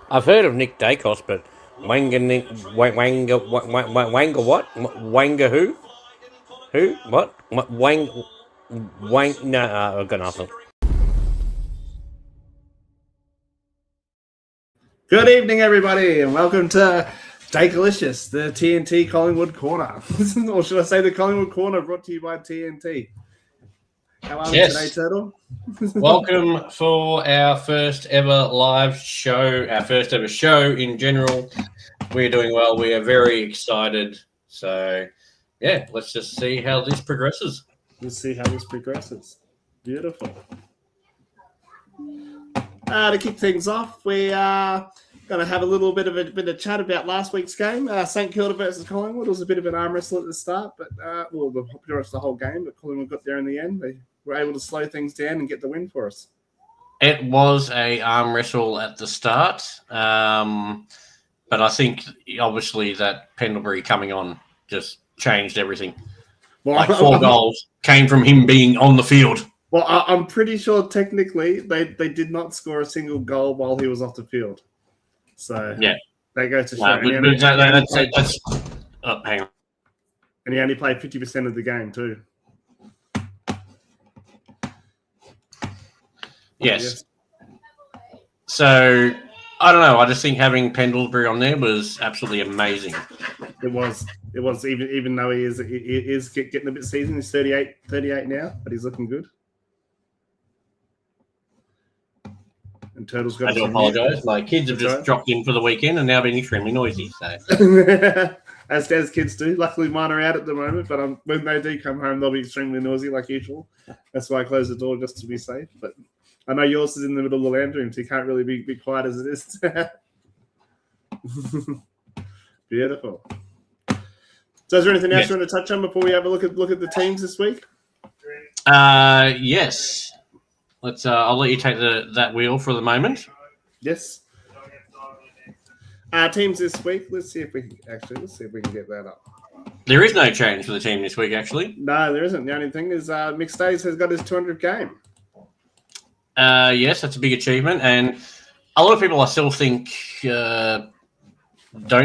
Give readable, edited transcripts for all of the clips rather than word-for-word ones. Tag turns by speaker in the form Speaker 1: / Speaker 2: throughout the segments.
Speaker 1: I've heard of Nick Dacos, but Wanga Nick Wanga what? Wanga who? Who? What? Wang? No, I've got nothing.
Speaker 2: Good evening, everybody, and welcome to Daicalicious, the TNT Collingwood Corner. Or should I say the Collingwood Corner, brought to you by TNT. How are we today, Turtle?
Speaker 3: Welcome for our first ever live show, our first ever show in general. We're doing well. We are very excited. So, yeah, let's just see how this progresses.
Speaker 2: Let's see how this progresses. Beautiful. To kick things off, we are going to have a little bit of chat about last week's game. St Kilda versus Collingwood. It was a bit of an arm wrestle at the start, but pretty much the whole game. But Collingwood got there in the end. They were able to slow things down and get the win for us.
Speaker 3: It was a arm wrestle at the start, but I think obviously that Pendlebury coming on just changed everything. Well, like 4 goals came from him being on the field.
Speaker 2: Well, I'm pretty sure technically they did not score a single goal while he was off the field. So
Speaker 3: yeah,
Speaker 2: they go to show.
Speaker 3: Hang on.
Speaker 2: And he only played 50% of the game too.
Speaker 3: Yes. So I don't know. I just think having Pendlebury on there was absolutely amazing.
Speaker 2: It was even though he is getting a bit seasoned. He's 38 now, but he's looking good. And Turtle's got.
Speaker 3: I do apologise. My kids have just dropped in for the weekend and now been extremely noisy. So.
Speaker 2: As kids do. Luckily, mine are out at the moment, but when they do come home, they'll be extremely noisy like usual. That's why I close the door just to be safe. But I know yours is in the middle of the lounge room, so you can't really be quiet as it is. Beautiful. So, is there anything else you want to touch on before we have a look at the teams this week?
Speaker 3: Yes. Let's. I'll let you take that wheel for the moment.
Speaker 2: Yes. Teams this week. Let's see if we can get that up.
Speaker 3: There is no change for the team this week, actually.
Speaker 2: No, there isn't. The only thing is Mixed Days has got his 200th game.
Speaker 3: Yes, that's a big achievement, and a lot of people I still think don't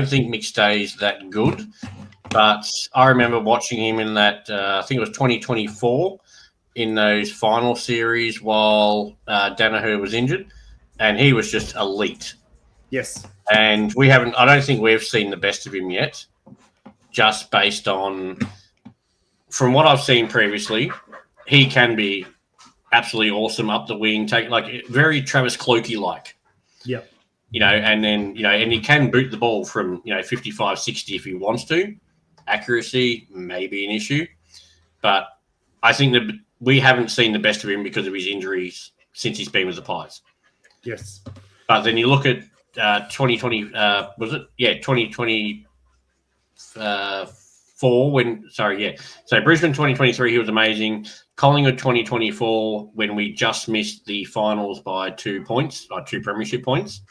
Speaker 3: think Mixed Days that good. But I remember watching him in that. I think it was 2024. In those final series while Danaher was injured, and he was just elite.
Speaker 2: Yes.
Speaker 3: And I don't think we've seen the best of him yet, just based on, from what I've seen previously, he can be absolutely awesome up the wing, very Travis Clokey-like.
Speaker 2: Yep.
Speaker 3: And then, and he can boot the ball from, 55, 60 if he wants to. Accuracy may be an issue, but I think that we haven't seen the best of him because of his injuries since he's been with the Pies.
Speaker 2: Yes.
Speaker 3: But then you look at 2020, was it? Yeah, 2024 So Brisbane 2023, he was amazing. Collingwood 2024, when we just missed the finals by 2 points, by 2 premiership points.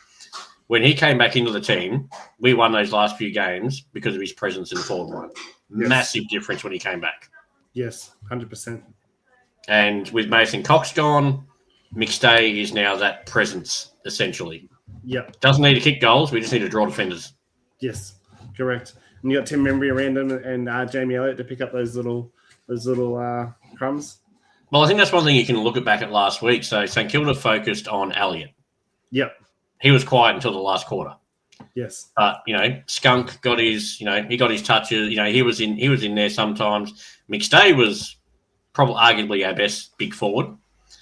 Speaker 3: When he came back into the team, we won those last few games because of his presence in the forward line. Yes. Massive difference when he came back.
Speaker 2: Yes, 100%.
Speaker 3: And with Mason Cox gone, McStay is now that presence, essentially.
Speaker 2: Yep.
Speaker 3: Doesn't need to kick goals. We just need to draw defenders.
Speaker 2: Yes, correct. And you got Tim Membry around him and Jamie Elliott to pick up those little crumbs.
Speaker 3: Well, I think that's one thing you can look back at last week. So St Kilda focused on Elliott.
Speaker 2: Yep.
Speaker 3: He was quiet until the last quarter.
Speaker 2: Yes.
Speaker 3: But Skunk got his, he got his touches. He was in there sometimes. McStay was probably arguably our best big forward.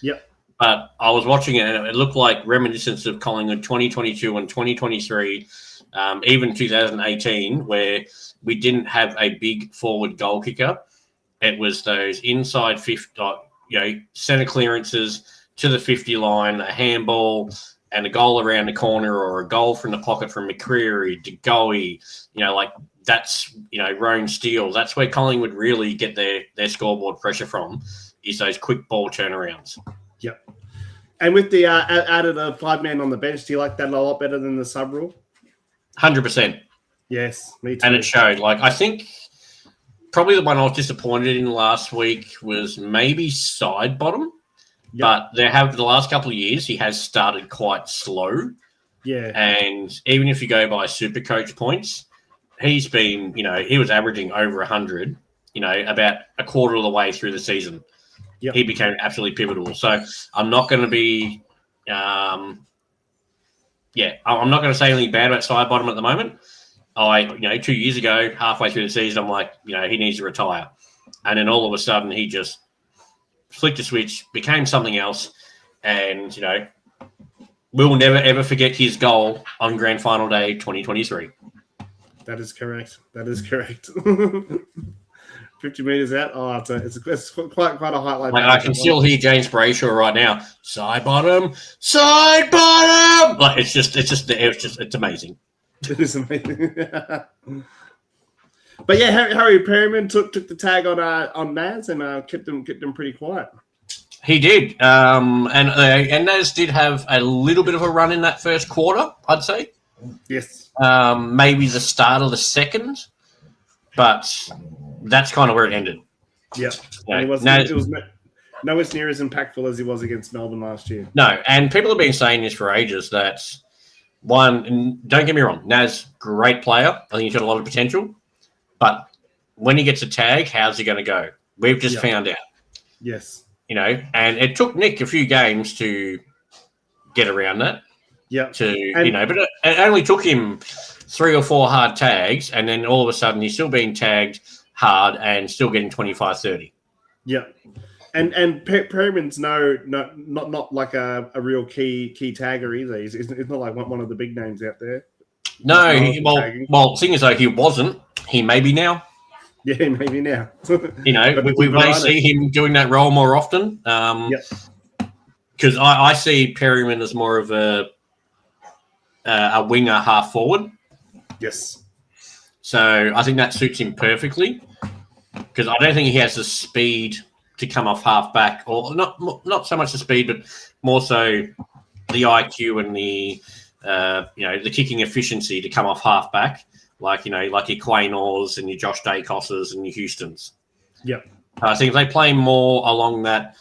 Speaker 2: Yep.
Speaker 3: But I was watching it and it looked like reminiscence of Collingwood 2022 and 2023, even 2018, where we didn't have a big forward goal kicker. It was those inside 50, center clearances to the 50 line, a handball, and a goal around the corner, or a goal from the pocket from McCreary, DeGoey, that's, Roan Steele. That's where Collingwood really get their scoreboard pressure from, is those quick ball turnarounds.
Speaker 2: Yep. And with the added 5-man on the bench, do you like that a lot better than the sub rule?
Speaker 3: 100%.
Speaker 2: Yes, me too.
Speaker 3: And it showed. I think probably the one I was disappointed in last week was maybe Sidebottom. Yep. But the last couple of years, he has started quite slow.
Speaker 2: Yeah.
Speaker 3: And even if you go by super coach points, he's been, he was averaging over 100, about a quarter of the way through the season.
Speaker 2: Yep.
Speaker 3: He became absolutely pivotal. So I'm not going to be, I'm not going to say anything bad about Sidebottom at the moment. 2 years ago, halfway through the season, I'm like, he needs to retire. And then all of a sudden, he just flicked a switch, became something else. And, we'll never, ever forget his goal on Grand Final Day 2023.
Speaker 2: That is correct. 50 metres out. Oh, it's quite a highlight.
Speaker 3: I can still hear James Brayshaw right now. Sidebottom. Like it's amazing.
Speaker 2: It is amazing. But yeah, Harry Perryman took the tag on Naz and kept them pretty quiet.
Speaker 3: He did, and Naz did have a little bit of a run in that first quarter, I'd say.
Speaker 2: Yes.
Speaker 3: Maybe the start of the second, but that's kind of where it ended.
Speaker 2: Yeah. It was nowhere near as impactful as he was against Melbourne last year.
Speaker 3: No, and people have been saying this for ages that and don't get me wrong, Naz, great player. I think he's got a lot of potential, but when he gets a tag, how's he going to go? We've just found out.
Speaker 2: Yes.
Speaker 3: And it took Nick a few games to get around that.
Speaker 2: Yeah.
Speaker 3: But it only took him 3 or 4 hard tags, and then all of a sudden he's still being tagged hard and still getting 25-30.
Speaker 2: Yeah. And Perryman's not like a real key tagger either. He's not like one of the big names out there.
Speaker 3: No, seeing as though he wasn't, he may be now.
Speaker 2: Yeah, maybe now.
Speaker 3: We may see him doing that role more often. Because I see Perryman as more of a winger half forward.
Speaker 2: Yes.
Speaker 3: So I think that suits him perfectly. Because I don't think he has the speed to come off half back, or not so much the speed, but more so the IQ and the the kicking efficiency to come off half back. Like your Quaynors and your Josh Daicalicious and your Houstons.
Speaker 2: Yep.
Speaker 3: I think if they play more along that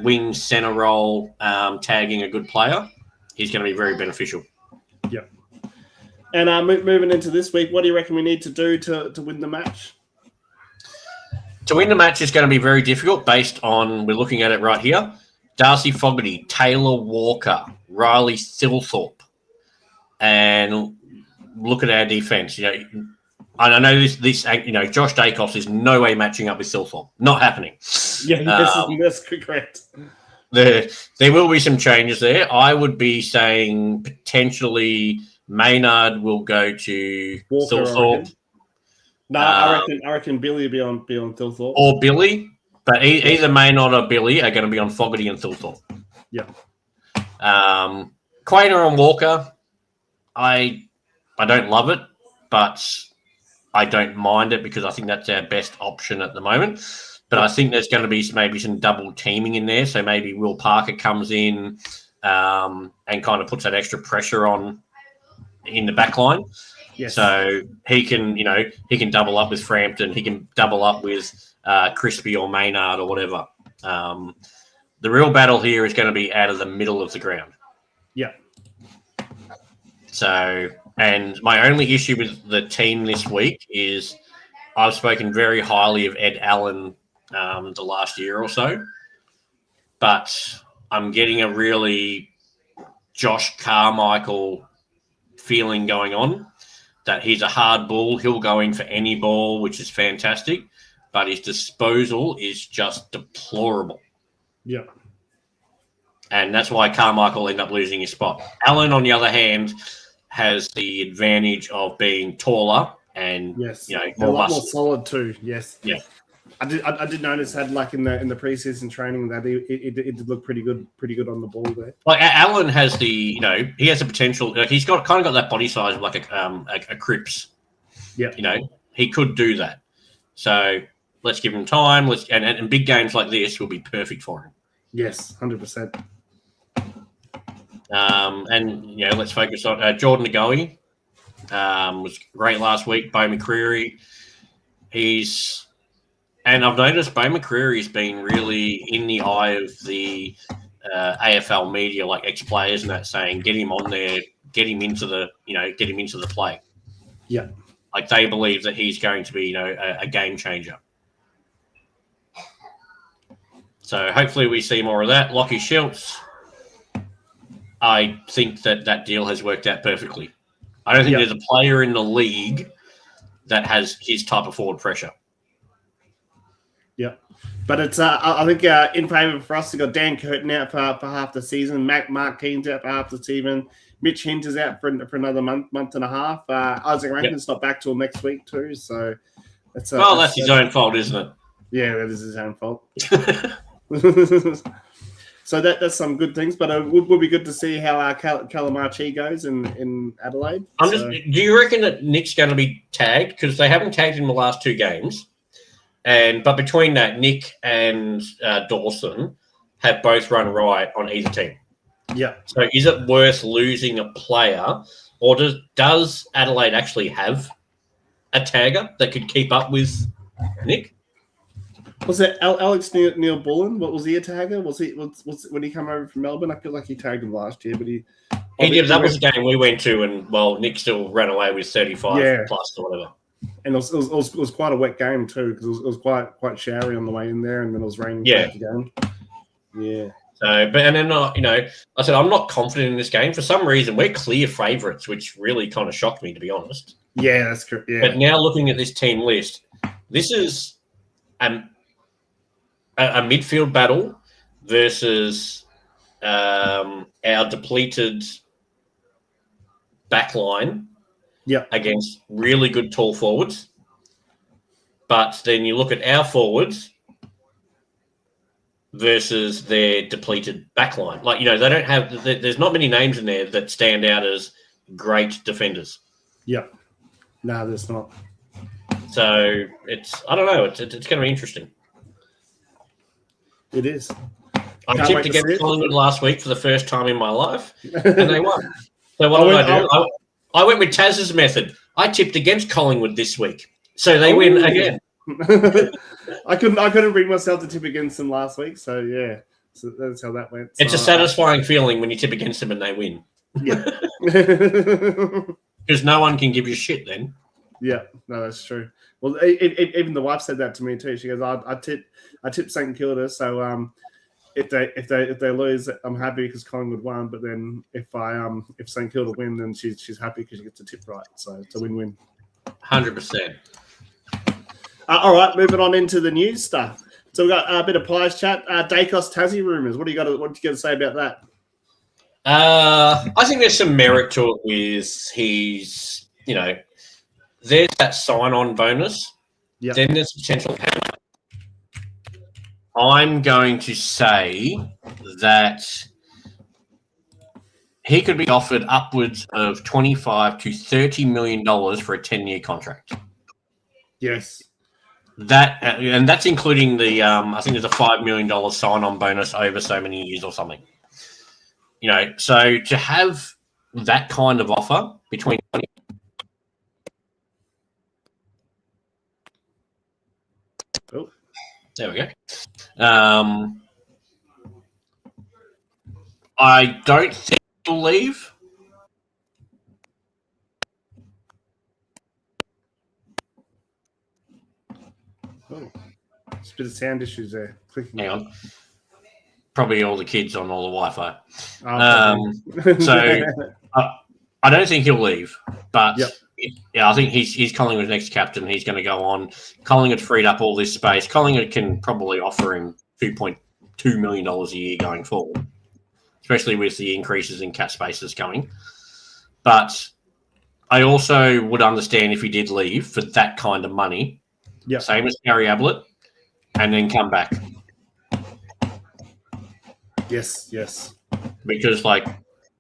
Speaker 3: wing centre role, tagging a good player, he's going to be very beneficial.
Speaker 2: Yep. And moving into this week, what do you reckon we need to do to win the match?
Speaker 3: To win the match is going to be very difficult based on, we're looking at it right here, Darcy Fogarty, Taylor Walker, Riley Thilthorpe, and look at our defense. I know this. Josh Daicos is no way matching up with Thilthorpe. Not happening.
Speaker 2: Yeah, that's correct.
Speaker 3: There will be some changes there. I would be saying potentially Maynard will go to
Speaker 2: Walker,
Speaker 3: Thilthorpe.
Speaker 2: No, I reckon Billy will be on Thilthorpe.
Speaker 3: Or Billy, but either Maynard or Billy are going to be on Fogarty and Thilthorpe.
Speaker 2: Yeah.
Speaker 3: Quaynor and Walker, I don't love it, but I don't mind it because I think that's our best option at the moment. But I think there's going to be maybe some double teaming in there. So maybe Will Parker comes in and kind of puts that extra pressure on in the back line.
Speaker 2: Yes.
Speaker 3: So he can double up with Frampton. He can double up with Crispy or Maynard or whatever. The real battle here is going to be out of the middle of the ground.
Speaker 2: Yeah.
Speaker 3: So, and my only issue with the team this week is I've spoken very highly of Ed Allen the last year or so, but I'm getting a really Josh Carmichael feeling going on, that he's a hard bull. He'll go in for any ball, which is fantastic, but his disposal is just deplorable.
Speaker 2: Yeah.
Speaker 3: And that's why Carmichael ended up losing his spot. Allen, on the other hand, has the advantage of being taller and
Speaker 2: more more solid too. Yes.
Speaker 3: Yeah.
Speaker 2: I did notice that in the preseason training that it did look pretty good on the ball there.
Speaker 3: Like Allen has the he has the potential. Like he's got that body size of like a Cripps.
Speaker 2: Yeah.
Speaker 3: He could do that. So let's give him time. And big games like this will be perfect for him.
Speaker 2: Yes, 100%.
Speaker 3: Let's focus on Jordan Ngoe. Was great last week. Bo McCreary. And I've noticed Bo McCreary's been really in the eye of the AFL media, like ex-players and that, saying, get him on there, get him into the play.
Speaker 2: Yeah.
Speaker 3: Like they believe that he's going to be, a game changer. So hopefully we see more of that. Lockie Schultz, I think that deal has worked out perfectly. I don't think there's a player in the league that has his type of forward pressure.
Speaker 2: Yeah. But it's I think in favour for us, we've got Dan Curtin out for half the season, Mark Keen's out for half the season, Mitch Hinge is out for another month and a half. Isaac Rankin's not back till next week too, so that's
Speaker 3: his own fault, isn't it?
Speaker 2: Yeah, that is his own fault. So that's some good things, but it would be good to see how Calamachi goes in Adelaide.
Speaker 3: Do you reckon that Nick's going to be tagged? Because they haven't tagged him the last 2 games. But between that, Nick and Dawson have both run right on either team.
Speaker 2: Yeah.
Speaker 3: So is it worth losing a player, or does Adelaide actually have a tagger that could keep up with Nick?
Speaker 2: Was it Alex Neil Bullen? What was he a tagger? Was when he came over from Melbourne? I feel like he tagged him last year, but he
Speaker 3: did. That was the game we went to, and Nick still ran away with 35 plus or whatever.
Speaker 2: And it was quite a wet game too, because it was quite showery on the way in there, and then it was raining. Again. Yeah.
Speaker 3: So, and then I said I'm not confident in this game for some reason. We're clear favourites, which really kind of shocked me, to be honest.
Speaker 2: Yeah, that's correct. Yeah.
Speaker 3: But now looking at this team list, this is a midfield battle versus our depleted backline against really good tall forwards. But then you look at our forwards versus their depleted backline. Like, they don't have – there's not many names in there that stand out as great defenders.
Speaker 2: Yep. No, there's not.
Speaker 3: So I don't know. It's going to be interesting.
Speaker 2: It is.
Speaker 3: I tipped against Collingwood last week for the first time in my life, and they won. So what did I do? I went with Taz's method. I tipped against Collingwood this week, so they win again.
Speaker 2: I couldn't bring myself to tip against them last week, so yeah, so that's how that went.
Speaker 3: It's a satisfying feeling when you tip against them and they win.
Speaker 2: Yeah,
Speaker 3: because no one can give you shit then.
Speaker 2: Yeah, no, that's true. Well, even the wife said that to me too. She goes, "I tipped St Kilda, so if they lose, I'm happy because Collingwood won. But then if St Kilda win, then she's happy because she gets a tip right. So it's a win-win."
Speaker 3: 100%.
Speaker 2: All right, moving on into the news stuff. So we've got a bit of Pies chat. Daicos Tassie rumours. What do you got to say about that?
Speaker 3: I think there's some merit to it with his, there's that sign-on bonus.
Speaker 2: Yep.
Speaker 3: Then there's potential. I'm going to say that he could be offered upwards of $25 to $30 million for a 10-year contract.
Speaker 2: Yes.
Speaker 3: And that's including the I think there's a $5 million sign-on bonus over so many years or something. So to have that kind of offer between there we go. I don't think he'll leave.
Speaker 2: Oh, there's a bit of sound issues there. Clicking.
Speaker 3: Hang on. Probably all the kids on all the Wi-Fi. I don't think he'll leave, but I think he's Collingwood's next captain. He's going to go on. Collingwood freed up all this space. Collingwood can probably offer him $2.2 million a year going forward, especially with the increases in cap spaces coming. But I also would understand if he did leave for that kind of money, same as Gary Ablett, and then come back.
Speaker 2: Yes.
Speaker 3: Because,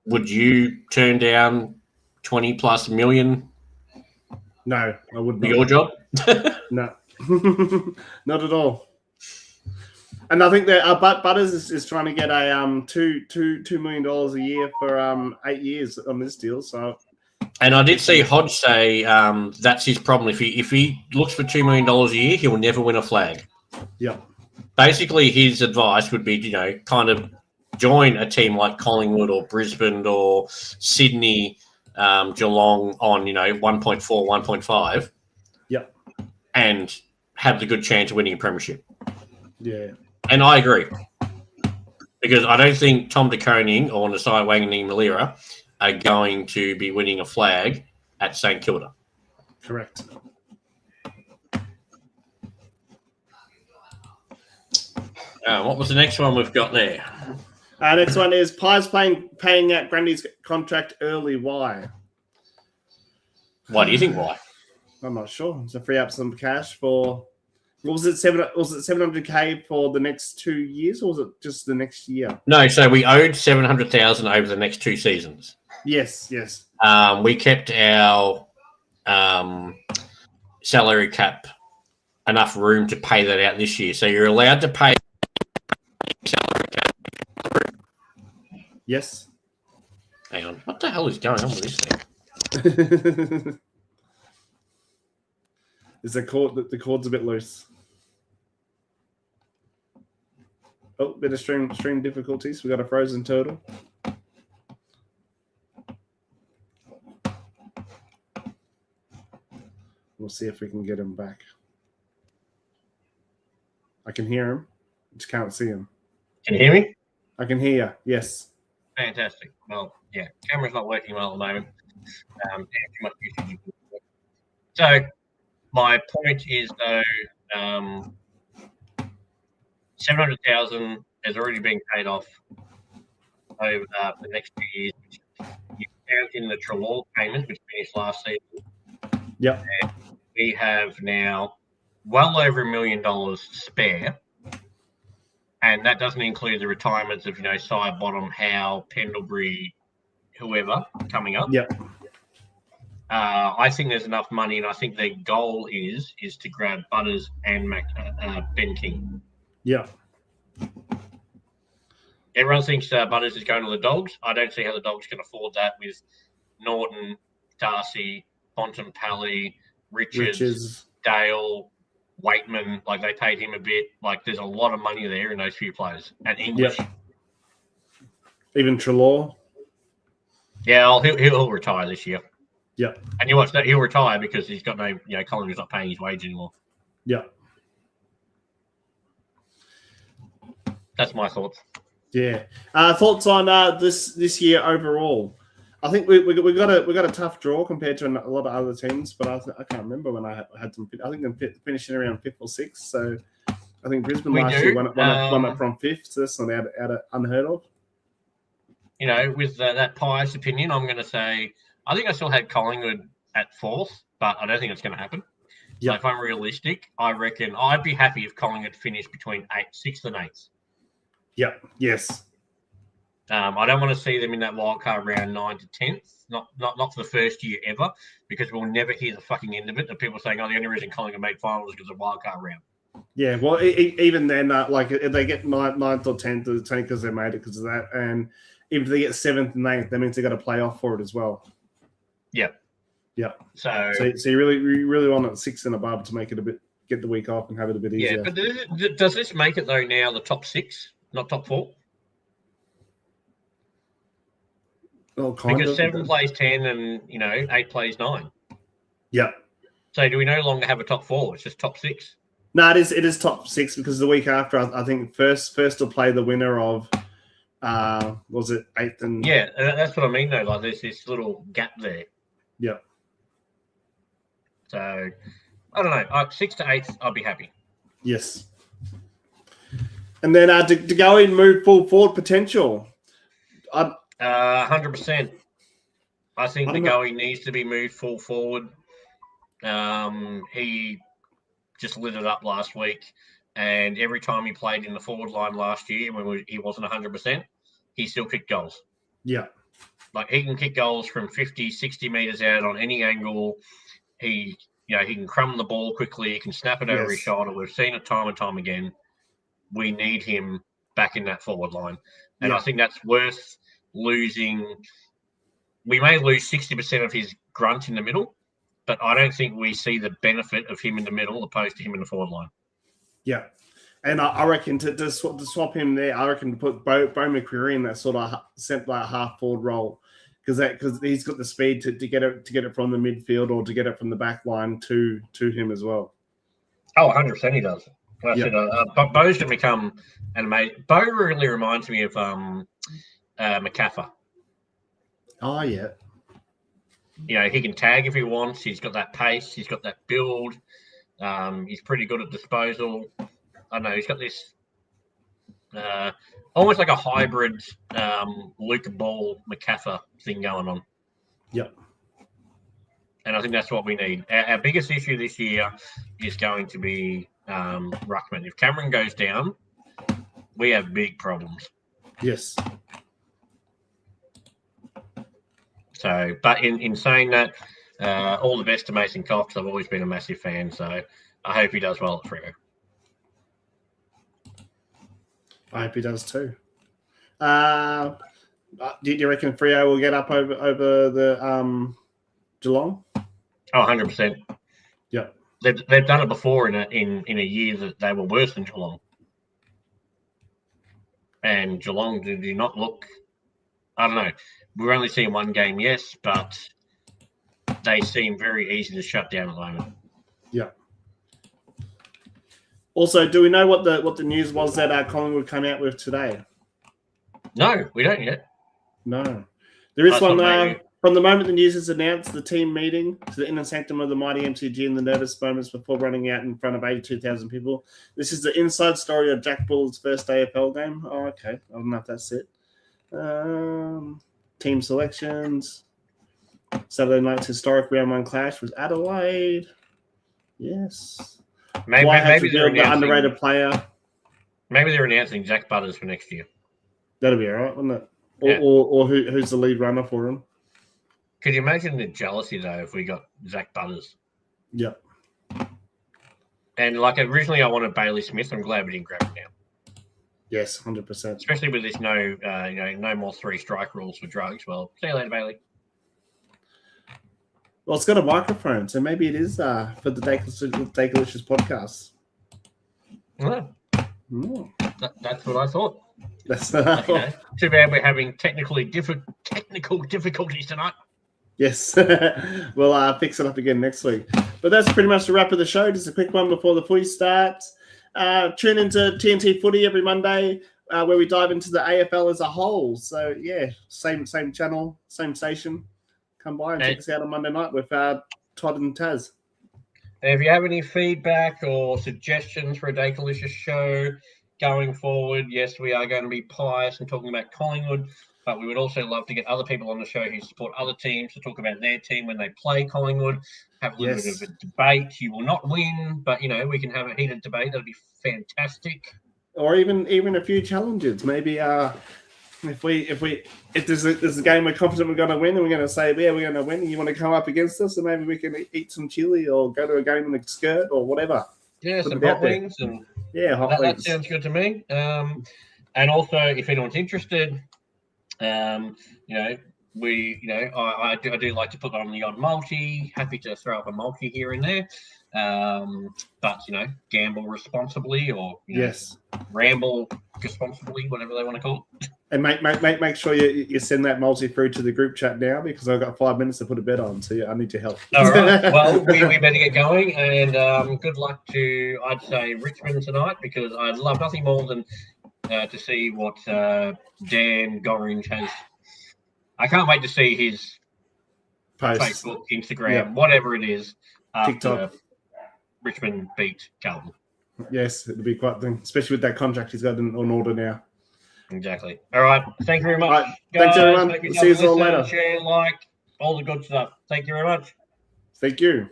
Speaker 3: would you turn down 20 plus million?
Speaker 2: No, I wouldn't.
Speaker 3: For your job?
Speaker 2: No, not at all. And I think that Butters is trying to get a $2 million a year for 8 years on this deal. So,
Speaker 3: and I did see Hodge say that's his problem. If he looks for $2 million a year, he will never win a flag.
Speaker 2: Yeah.
Speaker 3: Basically, his advice would be, kind of join a team like Collingwood or Brisbane or Sydney, Geelong on 1.4, 1.5.
Speaker 2: Yep.
Speaker 3: And have the good chance of winning a premiership.
Speaker 2: Yeah.
Speaker 3: And I agree. Because I don't think Tom De Koning or Nasai Wanganeen-Malira are going to be winning a flag at St Kilda.
Speaker 2: Correct.
Speaker 3: What was the next one we've got there?
Speaker 2: Next one is Pies paying out Grundy's contract early. Why?
Speaker 3: Why do you think why?
Speaker 2: I'm not sure. To free up some cash for. Was it 700K for the next 2 years, or was it just the next year?
Speaker 3: No, so we owed 700,000 over the next 2 seasons.
Speaker 2: Yes.
Speaker 3: We kept our salary cap enough room to pay that out this year. So you're allowed to pay salary cap.
Speaker 2: Yes.
Speaker 3: Hang on. What the hell is going on with this thing?
Speaker 2: Is the cord's a bit loose? Oh, bit of stream difficulties. We got a frozen turtle. We'll see if we can get him back. I can hear him. Just can't see him.
Speaker 3: Can you hear me?
Speaker 2: I can hear you. Yes.
Speaker 3: Fantastic. Well, yeah, camera's not working well at the moment. Too much usage. So my point is, though, 700,000 has already been paid off over the next 2 years. You count in the Trelaw payment, which finished last season.
Speaker 2: Yep.
Speaker 3: And we have now well over $1 million spare. And that doesn't include the retirements of, Side Bottom, Howe, Pendlebury, whoever coming up.
Speaker 2: Yep.
Speaker 3: I think there's enough money, and I think their goal is to grab Butters and Ben King.
Speaker 2: Yeah.
Speaker 3: Everyone thinks Butters is going to the Dogs. I don't see how the Dogs can afford that with Norton, Darcy, Bontempelli, Richards, Dale, Waitman. Like, they paid him a bit. Like, there's a lot of money there in those few players. And English.
Speaker 2: Yep. Even Trelaw.
Speaker 3: Yeah, he'll retire this year.
Speaker 2: Yeah.
Speaker 3: And you watch that, he'll retire because he's got no, Collingwood's not paying his wage anymore.
Speaker 2: Yeah.
Speaker 3: That's my thoughts.
Speaker 2: Yeah. Thoughts on this year overall? I think we got a tough draw compared to a lot of other teams, but I can't remember when I had some. I think they're finishing around 5th or 6th. So I think Brisbane last year won it from 5th. So that's not out of unheard of.
Speaker 3: With that Pies opinion, I'm going to say I think I still had Collingwood at 4th, but I don't think it's going to happen. Yep. So if I'm realistic, I reckon I'd be happy if Collingwood finished between 6th and 8th.
Speaker 2: Yep. Yes.
Speaker 3: I don't want to see them in that wildcard round 9 to 10th, not for the first year ever, because we'll never hear the fucking end of it. The people saying, "Oh, the only reason Collingwood made finals is because of wildcard round."
Speaker 2: Yeah, well, even then, like if they get 9th or 10th, it's only because they made it because of that, and if they get 7th and 8th, that means they got to play off for it as well.
Speaker 3: Yeah.
Speaker 2: Yeah.
Speaker 3: So
Speaker 2: you really want it 6 and above to make it get the week off and have it a bit easier.
Speaker 3: Yeah, but does this make it though now the top 6, not top 4?
Speaker 2: Well,
Speaker 3: because 7 plays 10 and 8 plays 9.
Speaker 2: Yeah.
Speaker 3: So do we no longer have a top 4? It's just top 6.
Speaker 2: No, it is top 6 because the week after I think first will play the winner of was it 8th and
Speaker 3: that's what I mean though. Like there's this little gap there.
Speaker 2: Yeah.
Speaker 3: So I don't know. 6th to 8th, I'll be happy.
Speaker 2: Yes. And then to go in, move full forward potential.
Speaker 3: 100%. I think the goalie needs to be moved full forward. He just lit it up last week, and every time he played in the forward line last year when he wasn't 100%, he still kicked goals.
Speaker 2: Yeah.
Speaker 3: Like he can kick goals from 50, 60 meters out on any angle. He can crumb the ball quickly. He can snap it over his shoulder. We've seen it time and time again. We need him back in that forward line. And I think that's worth losing. We may lose 60% of his grunt in the middle, but I don't think we see the benefit of him in the middle opposed to him in the forward line.
Speaker 2: Yeah. And I reckon to swap him there, I reckon to put Bo McCreary in that sort of half forward role, because he's got the speed to get it from the midfield or to get it from the back line to him as well.
Speaker 3: Oh, 100% he does. That's
Speaker 2: Yep.
Speaker 3: it. Bo's going to become an amazing. Bo really reminds me of McCaffer.
Speaker 2: Oh, yeah.
Speaker 3: You know, he can tag if he wants. He's got that pace. He's got that build. He's pretty good at disposal. I don't know. He's got this almost like a hybrid Luke Ball McCaffer thing going on.
Speaker 2: Yep.
Speaker 3: And I think that's what we need. Our biggest issue this year is going to be ruckman. If Cameron goes down, we have big problems.
Speaker 2: Yes.
Speaker 3: So, but in saying that, all the best to Mason Cox. I've always been a massive fan, so I hope he does well at Freo.
Speaker 2: I hope he does too. Do you reckon Freo will get up over the Geelong?
Speaker 3: Oh, 100%.
Speaker 2: Yeah.
Speaker 3: They've done it before in a year that they were worse than Geelong. And Geelong do not look, I don't know. We're only seeing one game, yes, but they seem very easy to shut down at the moment.
Speaker 2: Yeah. Also, do we know what the news was that Collingwood came out with today?
Speaker 3: No, we don't yet.
Speaker 2: No. There is one from the moment the news is announced, the team meeting to the inner sanctum of the mighty MCG in the nervous moments before running out in front of 82,000 people. This is the inside story of Jack Bullett's first AFL game. Oh, okay. I don't know if that's it. Team selections. Saturday night's historic round 1 clash was Adelaide. Yes.
Speaker 3: Maybe they're
Speaker 2: the underrated player.
Speaker 3: Maybe they're announcing Zach Butters for next year.
Speaker 2: That'd be all right, wouldn't it?
Speaker 3: Yeah.
Speaker 2: Or who's the lead runner for him?
Speaker 3: Could you imagine the jealousy, though, if we got Zach Butters?
Speaker 2: Yeah.
Speaker 3: And, like, originally I wanted Bailey Smith. I'm glad we didn't grab him now.
Speaker 2: Yes, 100%.
Speaker 3: Especially with this no more 3 strike rules for drugs. Well, see you later, Bailey.
Speaker 2: Well, it's got a microphone, so maybe it is for the Daicalicious podcast.
Speaker 3: Yeah.
Speaker 2: Mm.
Speaker 3: That's what I thought.
Speaker 2: That's
Speaker 3: Too bad we're having technical difficulties tonight.
Speaker 2: Yes. We'll fix it up again next week. But that's pretty much the wrap of the show. Just a quick one before the footy starts. Tune into TNT Footy every Monday where we dive into the AFL as a whole. So, yeah, same channel, same station. Come by and check us out on Monday night with Todd and Taz.
Speaker 3: And if you have any feedback or suggestions for a Daicalicious show going forward, yes, we are going to be pious and talking about Collingwood, but we would also love to get other people on the show who support other teams to talk about their team when they play Collingwood, have a little bit of a debate. You will not win, but, we can have a heated debate. That'd be fantastic.
Speaker 2: Or even a few challenges. Maybe if there's a game we're confident we're going to win and we're going to say, yeah, we're going to win, and you want to come up against us, and maybe we can eat some chili or go to a game in a skirt or whatever.
Speaker 3: Yeah, some hot wings. And
Speaker 2: hot wings.
Speaker 3: That sounds good to me. And also, if anyone's interested, I do like to put on the odd multi. Happy to throw up a multi here and there. But gamble responsibly or ramble responsibly, whatever they want to call it.
Speaker 2: And make sure you send that multi through to the group chat now, because I've got 5 minutes to put a bet on. So I need your help.
Speaker 3: All right. Well, we better get going. And good luck to, I'd say, Richmond tonight, because I'd love nothing more than to see what Dan Gorringe has. I can't wait to see his
Speaker 2: post,
Speaker 3: Facebook, Instagram, whatever it is.
Speaker 2: TikTok.
Speaker 3: Richmond beat Carlton.
Speaker 2: Yes, it'll be quite a thing, especially with that contract he's got on order now.
Speaker 3: Exactly. All right. Thank you very much.
Speaker 2: All right. Thanks, everyone. See you all later.
Speaker 3: Share, like, all the good stuff. Thank you very much.
Speaker 2: Thank you.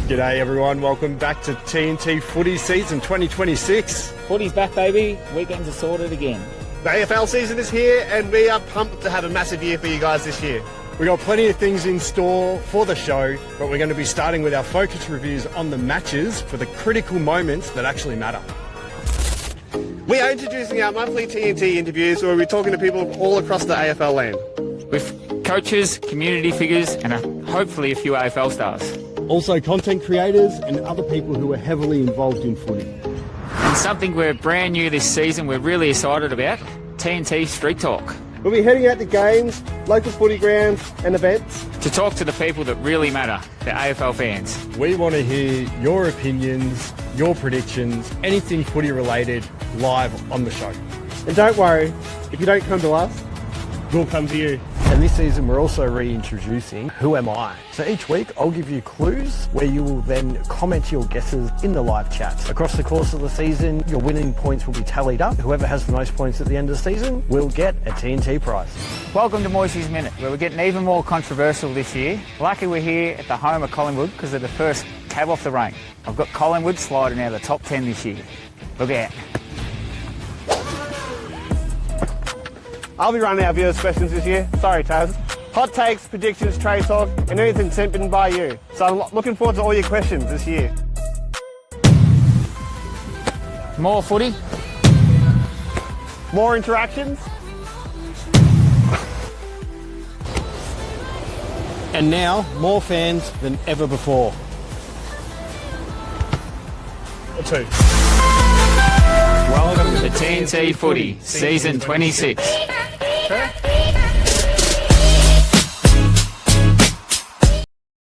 Speaker 4: G'day everyone, welcome back to TNT Footy Season 2026.
Speaker 5: Footy's back, baby. Weekends are sorted again.
Speaker 4: The AFL season is here and we are pumped to have a massive year for you guys this year. We've got plenty of things in store for the show, but we're going to be starting with our focus reviews on the matches for the critical moments that actually matter. We are introducing our monthly TNT interviews where we're talking to people all across the AFL land.
Speaker 5: With coaches, community figures, and a hopefully a few AFL stars.
Speaker 4: Also content creators and other people who are heavily involved in footy.
Speaker 5: And something we're brand new this season we're really excited about, TNT Street Talk.
Speaker 4: We'll be heading out to games, local footy grounds and events.
Speaker 5: To talk to the people that really matter, the AFL fans.
Speaker 4: We want to hear your opinions, your predictions, anything footy related live on the show. And don't worry, if you don't come to us, we'll come to you. And this season we're also reintroducing Who Am I? So each week I'll give you clues where you will then comment your guesses in the live chat. Across the course of the season, your winning points will be tallied up. Whoever has the most points at the end of the season will get a TNT prize.
Speaker 5: Welcome to Moisey's Minute, where we're getting even more controversial this year. Lucky we're here at the home of Collingwood because they're the first cab off the rank. I've got Collingwood sliding out of the top 10 this year. Look out.
Speaker 6: I'll be running our viewers' questions this year. Sorry, Taz. Hot takes, predictions, trade talk, and anything sent in by you. So I'm looking forward to all your questions this year.
Speaker 5: More footy.
Speaker 6: More interactions.
Speaker 4: And now, more fans than ever before. Or two.
Speaker 5: Welcome to TNT Footy, Season 26.